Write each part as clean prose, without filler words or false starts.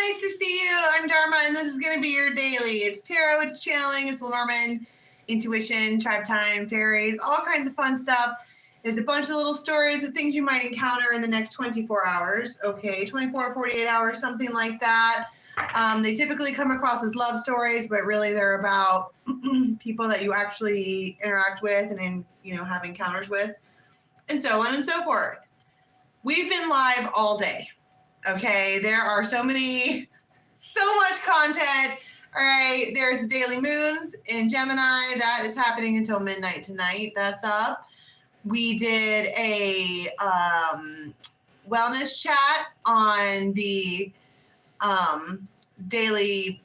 nice to see you. I'm Dharma, and this is going to be your daily. It's tarot, it's channeling, it's Lenormand, intuition, tribe time, fairies, all kinds of fun stuff. There's a bunch of little stories of things you might encounter in the next 24 hours. Okay, 24 or 48 hours, something like that. They typically come across as love stories, but really they're about people that you actually interact with and have encounters with, and so on and so forth. We've been live all day. Okay, there are so much content. All right, there's the daily moons in Gemini. That is happening until midnight tonight. That's up. We did a wellness chat on the daily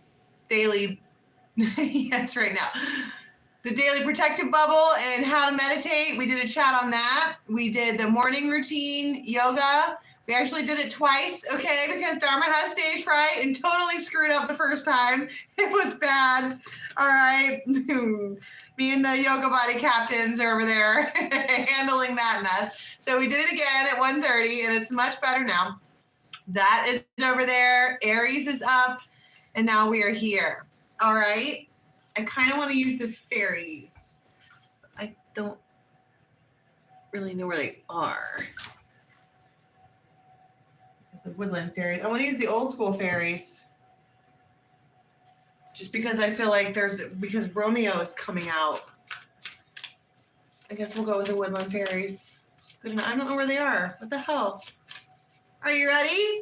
yes, right now. The daily protective bubble and how to meditate. We did a chat on that. We did the morning routine yoga. We actually did it twice, okay, because Dharma has stage fright and totally screwed up the first time. It was bad. All right. Me and the yoga body captains are over there handling that mess. So we did it again at 1:30, and it's much better now. That is over there. Aries is up, and now we are here. All right. I kind of want to use the fairies. I don't really know where they are. There's the woodland fairies. I want to use the old school fairies. Just because I feel like because Romeo is coming out. I guess we'll go with the woodland fairies. I don't know where they are. What the hell? Are you ready?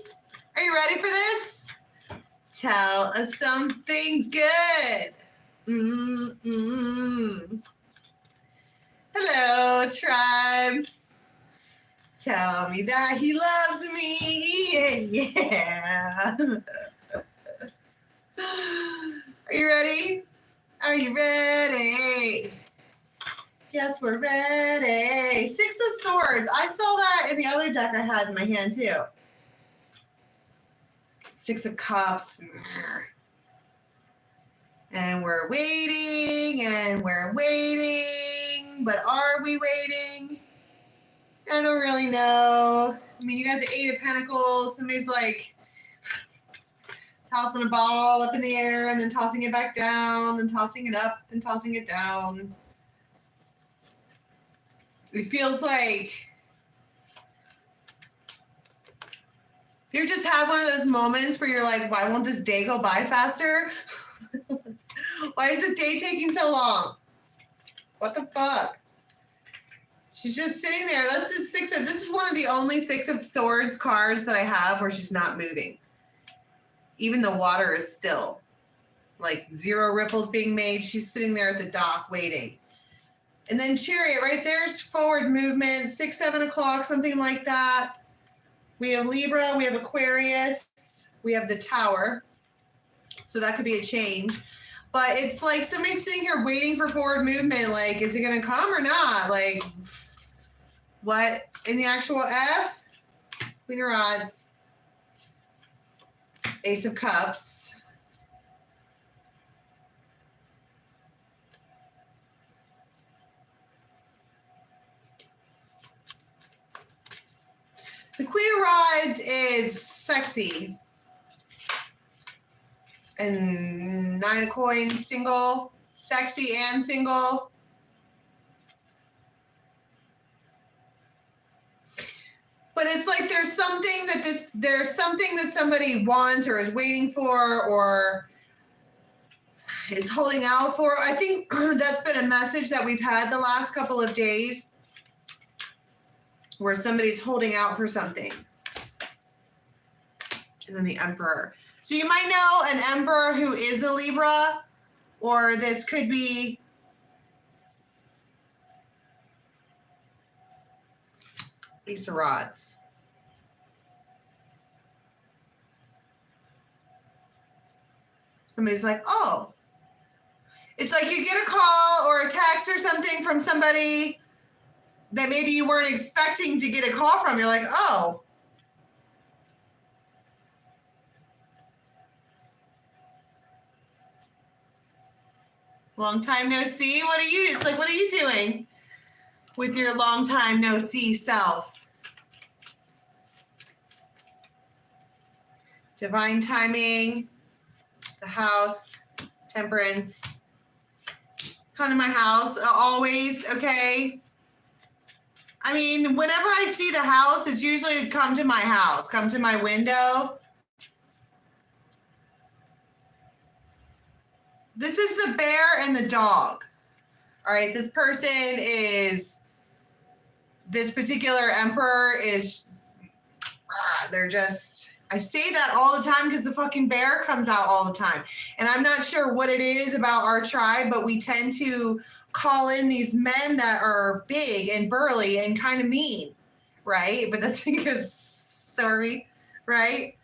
Are you ready for this? Tell us something good. Hello, tribe. Tell me that he loves me. Yeah. Are you ready? Are you ready? Yes, we're ready. 6 of Swords. I saw that in the other deck I had in my hand too. 6 of Cups. And we're waiting, and we're waiting. But are we waiting? I don't really know. I mean, you got the 8 of Pentacles. Somebody's like tossing a ball up in the air and then tossing it back down, then tossing it up, then tossing it down. It feels like you just have one of those moments where you're like, why won't this day go by faster? Why is this day taking so long? What the fuck? She's just sitting there. That's the this is one of the only 6 of Swords cards that I have where she's not moving. Even the water is still. Like 0 ripples being made. She's sitting there at the dock waiting. And then Chariot, right there's forward movement, 6, 7 o'clock, something like that. We have Libra, we have Aquarius, we have the Tower. So that could be a change. But it's like somebody's sitting here waiting for forward movement. Like, is it going to come or not? Like, what? In the actual F? Queen of Rods. Ace of Cups. The Queen of Rods is sexy. And 9 of Coins, single, sexy and single. But it's like there's something that somebody wants or is waiting for or is holding out for. I think that's been a message that we've had the last couple of days where somebody's holding out for something. And then the Emperor. So you might know an Emperor who is a Libra, or this could be Ace of Rods. Somebody's like, oh. It's like you get a call or a text or something from somebody that maybe you weren't expecting to get a call from. You're like, oh. Long time no see. What are you? It's like, what are you doing with your long time no see self? Divine timing, the house, temperance. Come to my house, always, okay? I mean, whenever I see the house, it's usually come to my house, come to my window. This is the bear and the dog. All right, this person is, this particular emperor is, they're just, I say that all the time because the fucking bear comes out all the time. And I'm not sure what it is about our tribe, but we tend to call in these men that are big and burly and kind of mean, right? But that's because, sorry, right?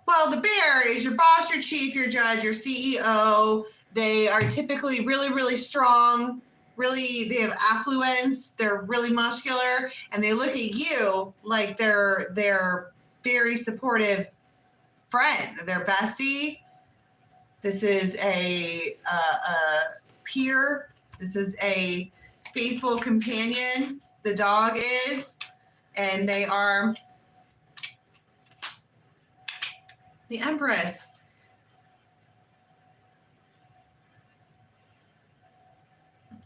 Well, the bear is your boss, your chief, your judge, your CEO. They are typically really, really strong. Really, they have affluence. They're really muscular, and they look at you like they're very supportive friend. Their bestie. This is a peer. This is a faithful companion. The dog is, and they are the Empress.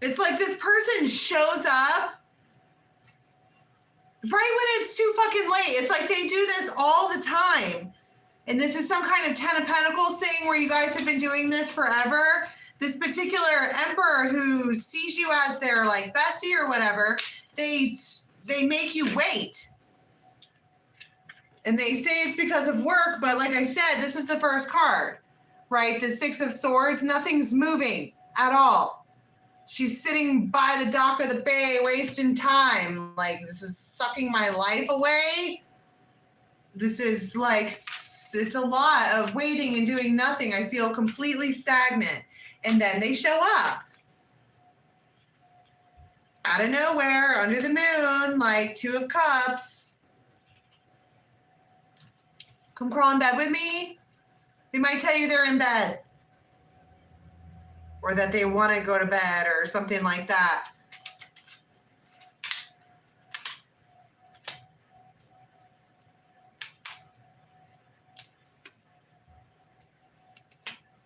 It's like this person shows up right when it's too fucking late. It's like they do this all the time. And this is some kind of 10 of Pentacles thing where you guys have been doing this forever. This particular emperor who sees you as their like bestie or whatever, they make you wait. And they say it's because of work, but like I said, this is the first card, right? The Six of Swords, nothing's moving at all. She's sitting by the dock of the bay, wasting time. Like, this is sucking my life away. This is like, it's a lot of waiting and doing nothing. I feel completely stagnant. And then they show up. Out of nowhere, under the moon, like Two of Cups. Come crawl in bed with me. They might tell you they're in bed. Or that they want to go to bed or something like that.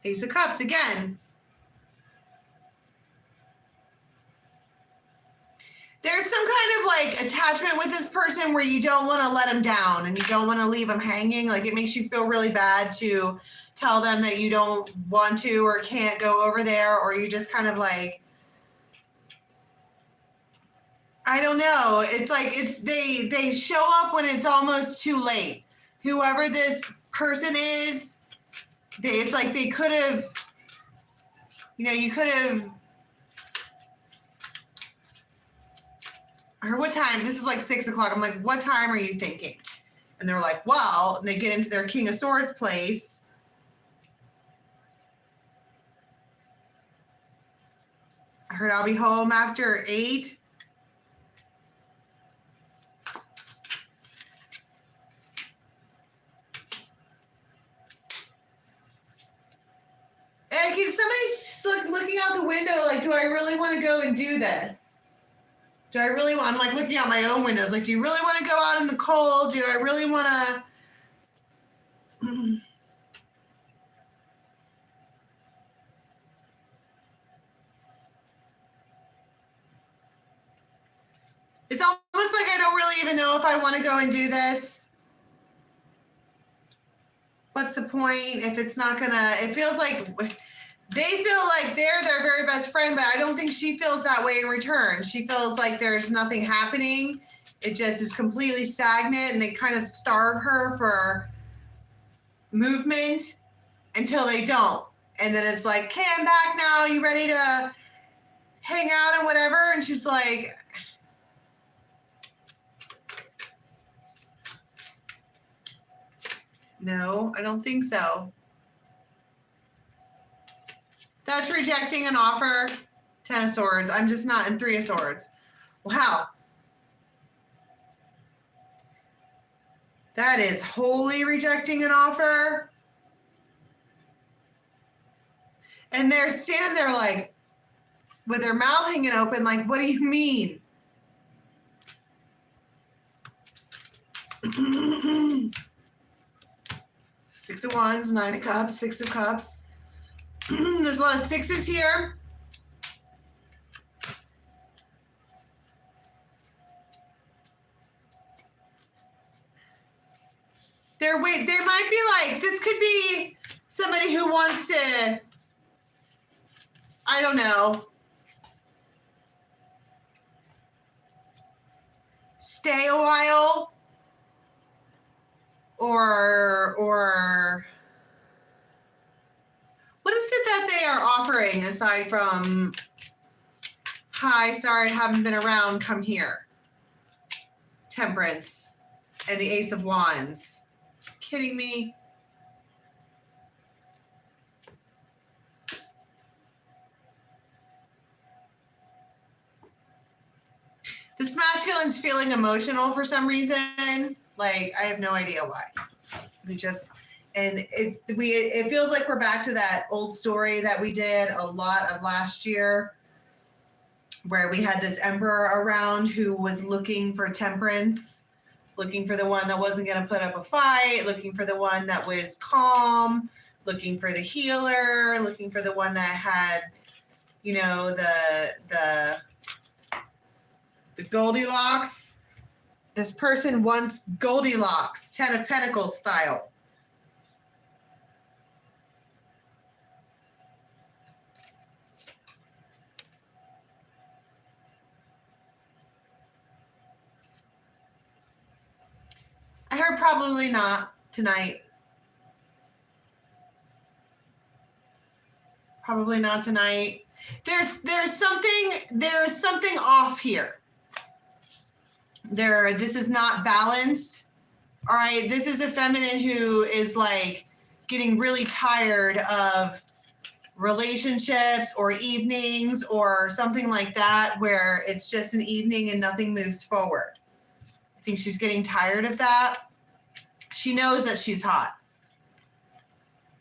Ace of Cups again. There's some kind of like attachment with this person where you don't want to let them down and you don't want to leave them hanging. Like it makes you feel really bad to tell them that you don't want to or can't go over there, or you just kind of like, I don't know. It's like they show up when it's almost too late. Whoever this person is, it's like they could have, you could have, or what time? This is like 6 o'clock. I'm like, what time are you thinking? And they're like, well, and they get into their King of Swords place. I heard I'll be home after 8. And somebody's looking out the window like, do I really want to go and do this? Do I really want, I'm like looking out my own windows, like, do you really want to go out in the cold? Do I really want to? It's almost like I don't really even know if I want to go and do this. What's the point if it's not gonna, it feels like they feel like they're their very best friend, but I don't think she feels that way in return. She feels like there's nothing happening. It just is completely stagnant, and they kind of starve her for movement until they don't. And then it's like, okay, I'm back now. You ready to hang out and whatever? And she's like, no, I don't think so. That's rejecting an offer. 10 of Swords. I'm just not in 3 of Swords. Wow. That is wholly rejecting an offer. And they're standing there like, with their mouth hanging open, like, what do you mean? Six of Wands, Nine of Cups, Six of Cups. There's a lot of sixes here. They might be like, this could be somebody who wants to, I don't know, stay a while, or what is it that they are offering aside from, hi, sorry, haven't been around, come here. Temperance and the Ace of Wands. Kidding me? This masculine's feeling emotional for some reason. Like, I have no idea why. They just, and it feels like we're back to that old story that we did a lot of last year, where we had this emperor around who was looking for temperance, looking for the one that wasn't going to put up a fight, looking for the one that was calm, looking for the healer, looking for the one that had, you know, the Goldilocks. This person wants Goldilocks, Ten of Pentacles style. I heard probably not tonight. Probably not tonight. There's something off here. This is not balanced. All right, this is a feminine who is like getting really tired of relationships or evenings or something like that, where it's just an evening and nothing moves forward. I think she's getting tired of that. She knows that she's hot.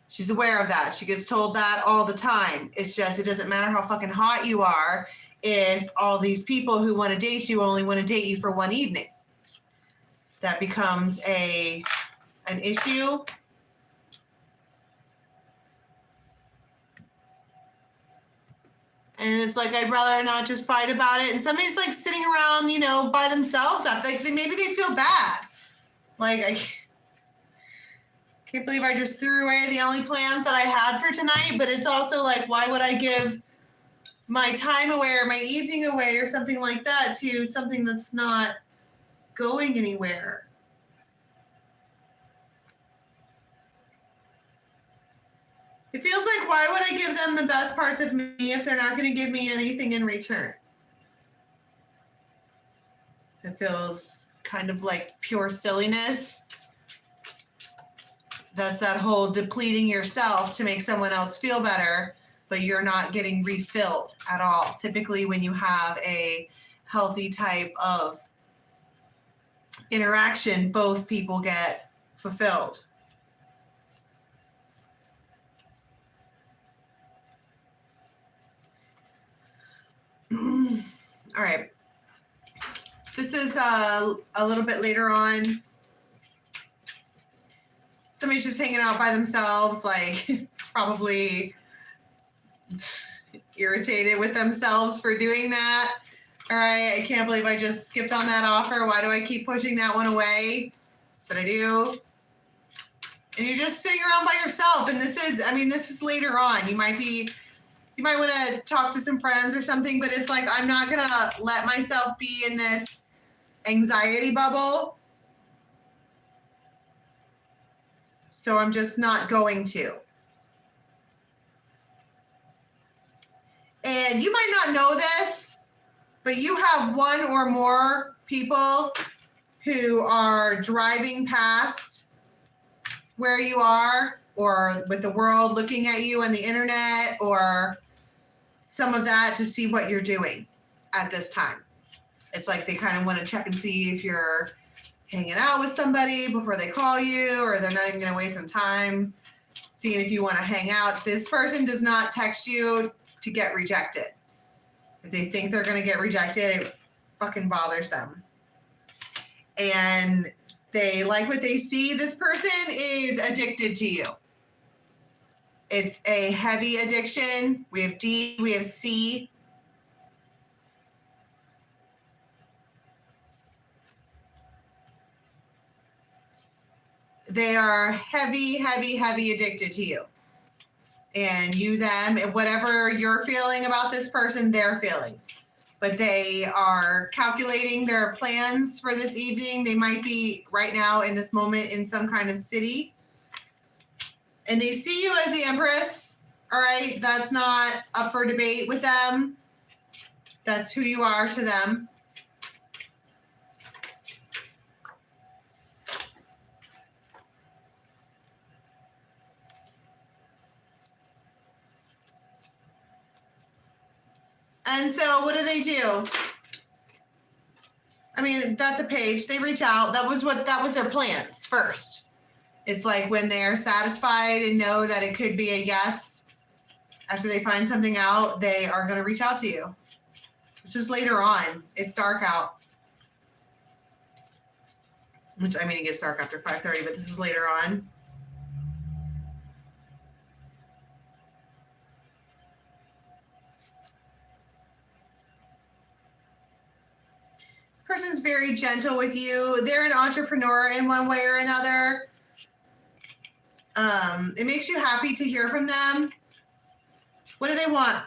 She's aware of that. She gets told that all the time. It's just, it doesn't matter how fucking hot you are if all these people who want to date you only want to date you for one evening. That becomes an issue. And it's like, I'd rather not just fight about it. And somebody's like sitting around, you know, by themselves. Like maybe they feel bad. Like, I can't believe I just threw away the only plans that I had for tonight. But it's also like, why would I give my time away or my evening away or something like that to something that's not going anywhere? It feels like, why would I give them the best parts of me if they're not going to give me anything in return? It feels kind of like pure silliness. That's that whole depleting yourself to make someone else feel better, but you're not getting refilled at all. Typically, when you have a healthy type of interaction, both people get fulfilled. All right. This is a little bit later on. Somebody's just hanging out by themselves, like probably irritated with themselves for doing that. All right, I can't believe I just skipped on that offer. Why do I keep pushing that one away? But I do. And you're just sitting around by yourself. And this is later on. You might want to talk to some friends or something, but it's like, I'm not going to let myself be in this anxiety bubble. So I'm just not going to. And you might not know this, but you have one or more people who are driving past where you are, or with the world looking at you on the internet, or some of that, to see what you're doing at this time. It's like they kind of want to check and see if you're hanging out with somebody before they call you, or they're not even going to waste some time seeing if you want to hang out. This person does not text you to get rejected. If they think they're going to get rejected, it fucking bothers them. And they like what they see. This person is addicted to you. It's a heavy addiction. We have D, we have C. They are heavy, heavy, heavy addicted to you. And you, them, and whatever you're feeling about this person, they're feeling. But they are calculating their plans for this evening. They might be right now in this moment in some kind of city. And they see you as the Empress. All right, that's not up for debate with them. That's who you are to them. And so what do? I mean, that's a page. They reach out. That was their plans first. It's like when they're satisfied and know that it could be a yes, after they find something out, they are going to reach out to you. This is later on. It's dark out. Which, I mean, it gets dark after 5:30, but this is later on. Person's very gentle with you. They're an entrepreneur in one way or another. It makes you happy to hear from them. What do they want?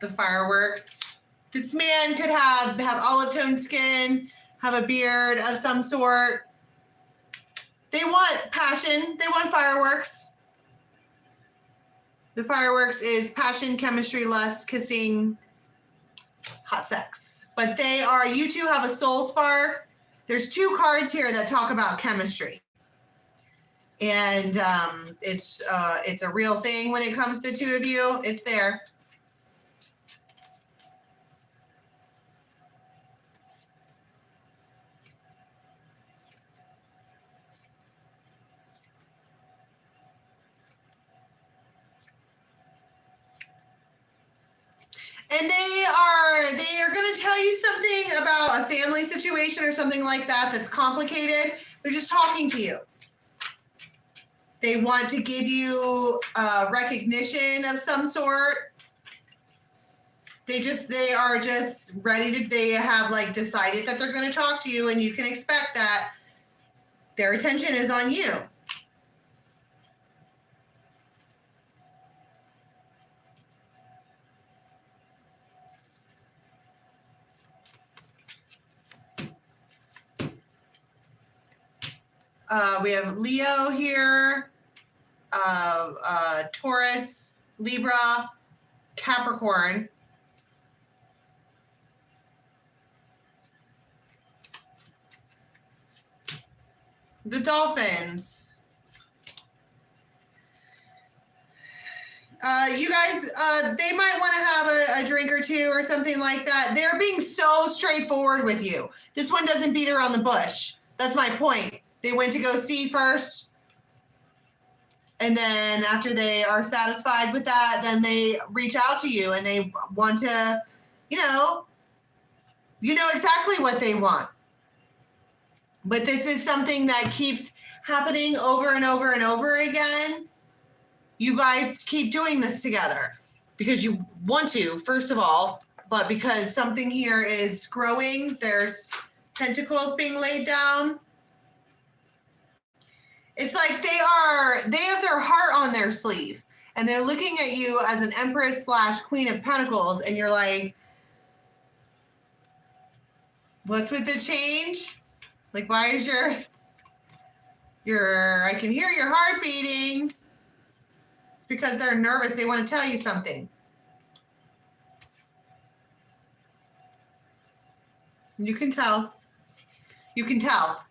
The fireworks. This man could have olive tone skin, have a beard of some sort. They want passion. They want fireworks. The fireworks is passion, chemistry, lust, kissing, hot sex. But you two have a soul spark. There's 2 cards here that talk about chemistry. And it's a real thing when it comes to the 2 of you. It's there. And they are going to tell you something about a family situation or something like that that's complicated. They're just talking to you. They want to give you recognition of some sort. They are just ready to, they have like decided that they're going to talk to you, and you can expect that their attention is on you. We have Leo here, Taurus, Libra, Capricorn. The Dolphins. You guys, they might want to have a drink or two or something like that. They're being so straightforward with you. This one doesn't beat around the bush. That's my point. They went to go see first. And then after they are satisfied with that, then they reach out to you and they want to, you know exactly what they want. But this is something that keeps happening over and over and over again. You guys keep doing this together because you want to, first of all, but because something here is growing, there's tentacles being laid down. It's like they have their heart on their sleeve, and they're looking at you as an Empress / Queen of Pentacles, and you're like, what's with the change? Like, why is I can hear your heart beating. It's because they're nervous. They want to tell you something. You can tell. You can tell.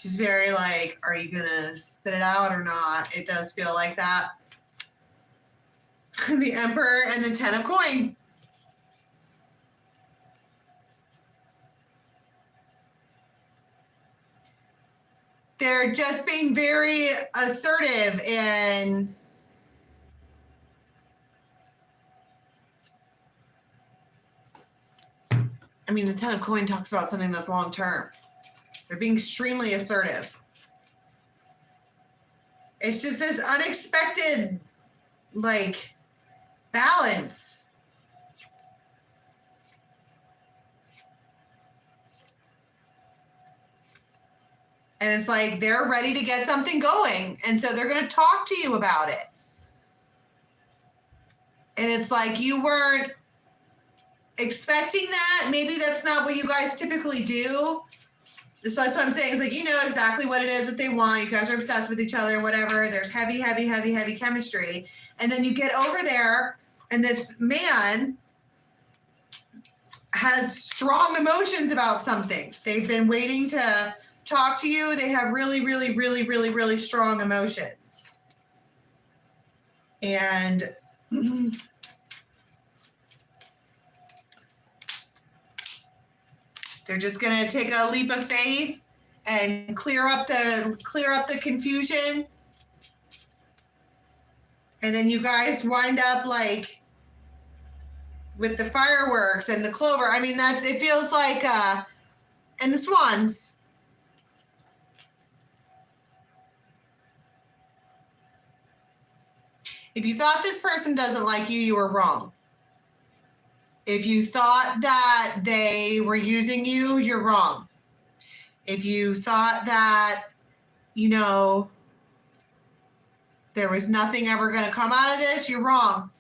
She's very like, are you going to spit it out or not? It does feel like that. the Emperor, and the 10 of coin. They're just being very assertive and I mean, the 10 of coin talks about something that's long term. They're being extremely assertive. It's just this unexpected, like, balance. And it's like they're ready to get something going. And so they're going to talk to you about it. And it's like you weren't expecting that. Maybe that's not what you guys typically do. So that's what I'm saying. It's like, you know exactly what it is that they want. You guys are obsessed with each other, whatever. There's heavy, heavy, heavy, heavy chemistry. And then you get over there and this man has strong emotions about something. They've been waiting to talk to you. They have really, really, really, really, really strong emotions. And they're just going to take a leap of faith and clear up the confusion. And then you guys wind up like with the fireworks and the clover. I mean, it feels like, and the swans. If you thought this person doesn't like you, you were wrong. If you thought that they were using you, you're wrong. If you thought that, you know, there was nothing ever going to come out of this, you're wrong.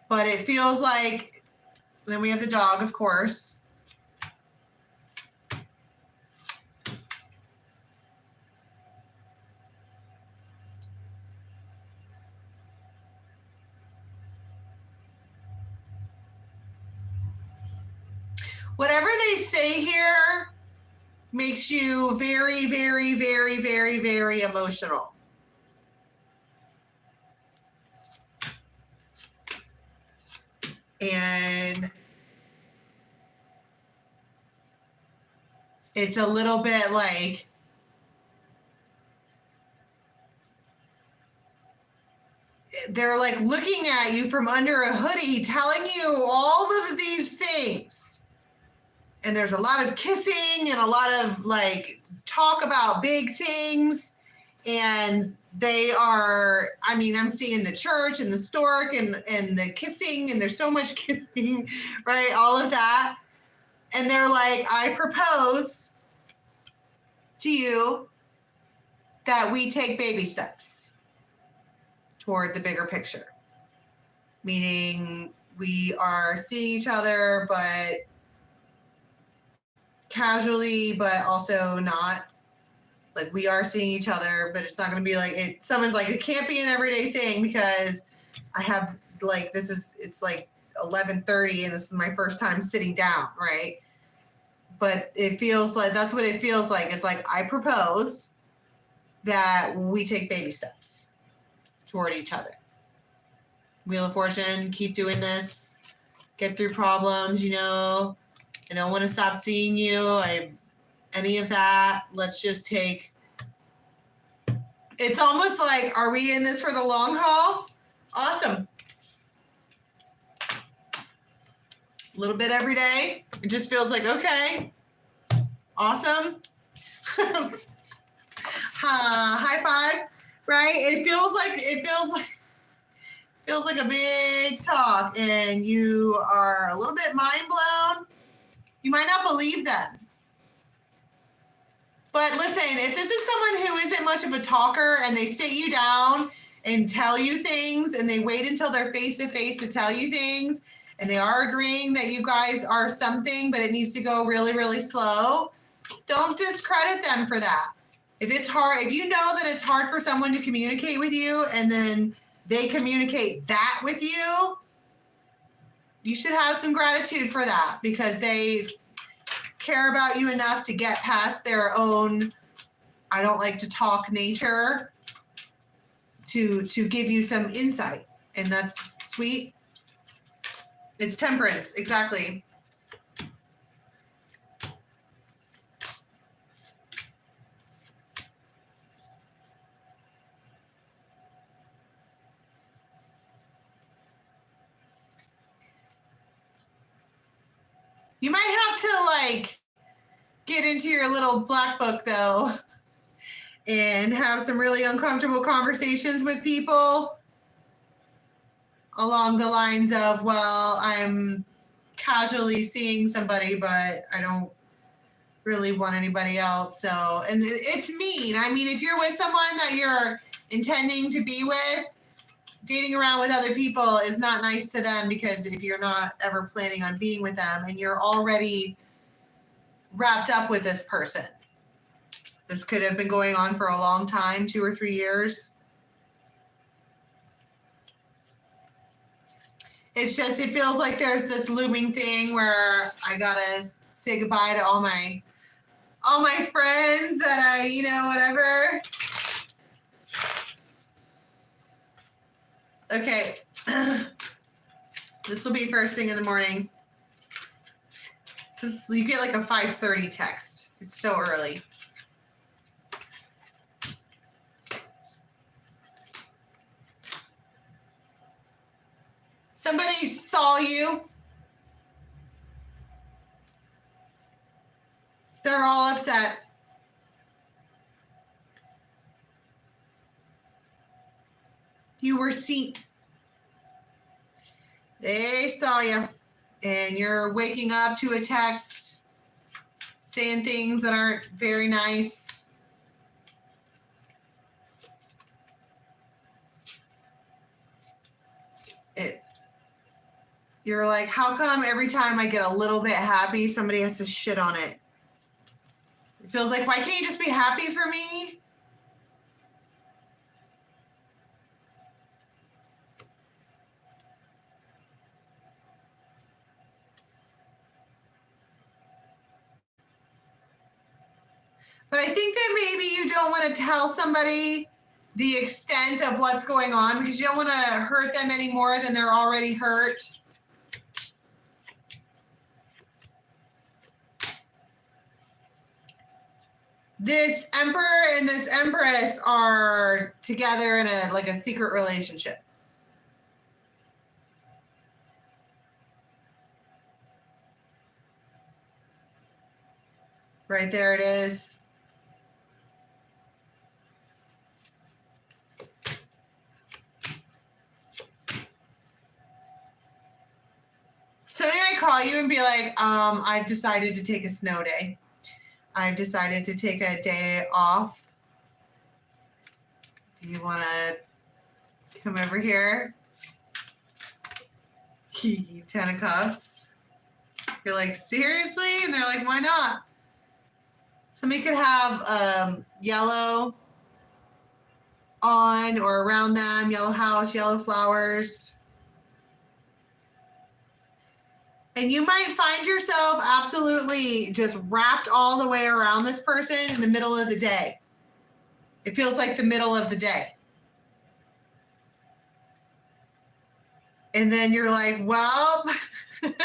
But it feels like, then we have the dog, of course. Whatever they say here makes you very, very, very, very, very emotional. And it's a little bit like, they're like looking at you from under a hoodie, telling you all of these things. And there's a lot of kissing and a lot of like talk about big things. And they are, I mean, I'm seeing the church and the stork and the kissing, and there's so much kissing, right? All of that. And they're like, I propose to you that we take baby steps toward the bigger picture. Meaning we are seeing each other, but casually, but also not. Like, we are seeing each other, but it's not going to be like someone's like, it can't be an everyday thing because I have like, it's like 11:30 and this is my first time sitting down, right? But it feels like, that's what it feels like. It's like, I propose that we take baby steps toward each other. Wheel of Fortune, keep doing this, get through problems, you know. I don't want to stop seeing you. Any of that. Let's just take. It's almost like, are we in this for the long haul? Awesome. A little bit every day. It just feels like, okay. Awesome. High five, right? It feels like a big talk, and you are a little bit mind blown. You might not believe them. But listen, if this is someone who isn't much of a talker and they sit you down and tell you things and they wait until they're face to face to tell you things and they are agreeing that you guys are something, but it needs to go really, really slow, don't discredit them for that. If it's hard, if you know that it's hard for someone to communicate with you and then they communicate that with you, you should have some gratitude for that because they care about you enough to get past their own, I don't like to talk nature to give you some insight, and that's sweet. It's temperance, exactly. You might have to like get into your little black book though and have some really uncomfortable conversations with people along the lines of, well, I'm casually seeing somebody, but I don't really want anybody else. So, and it's mean. I mean, if you're with someone that you're intending to be with, dating around with other people is not nice to them, because if you're not ever planning on being with them and you're already wrapped up with this person, this could have been going on for a long time, 2 or 3 years. It's just, it feels like there's this looming thing where I gotta say goodbye to all my friends that I, you know, whatever. Okay. This will be first thing in the morning. You get like a 5:30 text. It's so early. Somebody saw you. They're all upset. You were seen. They saw you. And you're waking up to a text saying things that aren't very nice. You're like, how come every time I get a little bit happy, somebody has to shit on it? It feels like, why can't you just be happy for me? But I think that maybe you don't want to tell somebody the extent of what's going on, because you don't want to hurt them any more than they're already hurt. This Emperor and this Empress are together in a secret relationship. Right there it is. So did I call you and be like, I've decided to take a snow day. I've decided to take a day off. Do you want to come over here? 10 of Cups. You're like, seriously? And they're like, why not? Somebody could have yellow on or around them, yellow house, yellow flowers. And you might find yourself absolutely just wrapped all the way around this person in the middle of the day. It feels like the middle of the day. And then you're like, well, good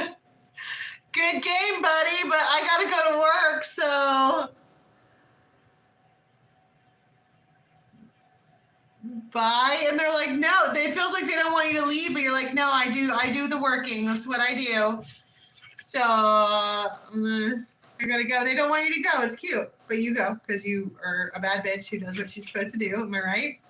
game, buddy, but I got to go to work, so bye. And they're like, no, it feels like they don't want you to leave, but you're like, no, I do the working. That's what I do. So I gotta go. They don't want you to go. It's cute, but you go because you are a bad bitch who does what she's supposed to do. Am I right?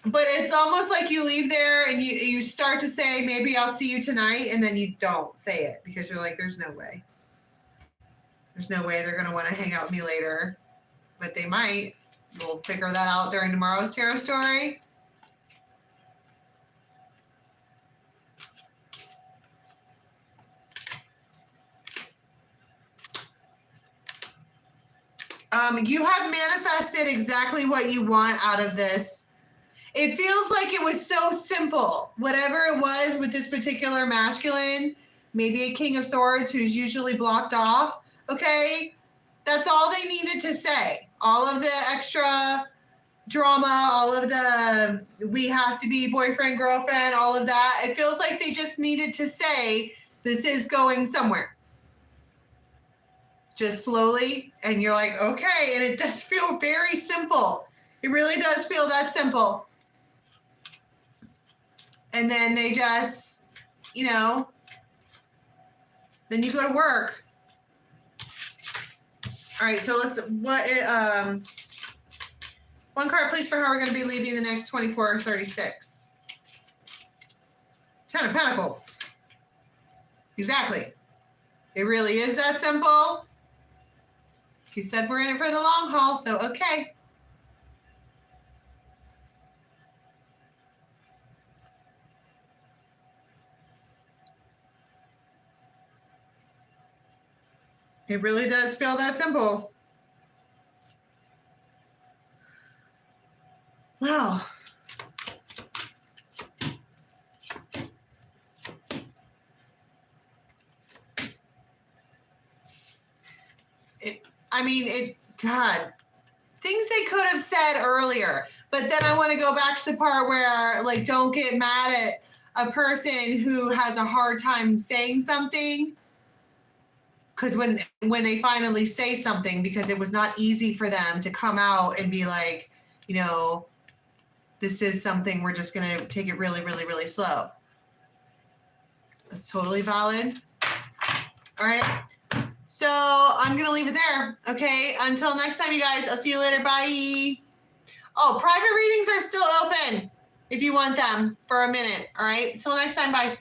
But it's almost like you leave there and you start to say, maybe I'll see you tonight, and then you don't say it because you're like, there's no way. There's no way they're gonna want to hang out with me later, but they might. We'll figure that out during tomorrow's tarot story. You have manifested exactly what you want out of this. It feels like it was so simple. Whatever it was with this particular masculine, maybe a King of Swords who's usually blocked off, okay? That's all they needed to say. All of the extra drama, all of the we have to be boyfriend, girlfriend, all of that. It feels like they just needed to say this is going somewhere. Just slowly, and you're like, okay, and it does feel very simple. It really does feel that simple. And then they just, you know, then you go to work. All right, so let's, one card, please, for how we're going to be leaving the next 24 or 36. 10 of Pentacles. Exactly. It really is that simple. He said we're in it for the long haul, so okay. It really does feel that simple. Wow. God, things they could have said earlier. But then I want to go back to the part where, like, don't get mad at a person who has a hard time saying something. Because when they finally say something, because it was not easy for them to come out and be like, you know, this is something, we're just going to take it really, really, really slow. That's totally valid. All right. So I'm going to leave it there. Okay. Until next time, you guys. I'll see you later. Bye. Oh, private readings are still open if you want them for a minute. All right. Until next time. Bye.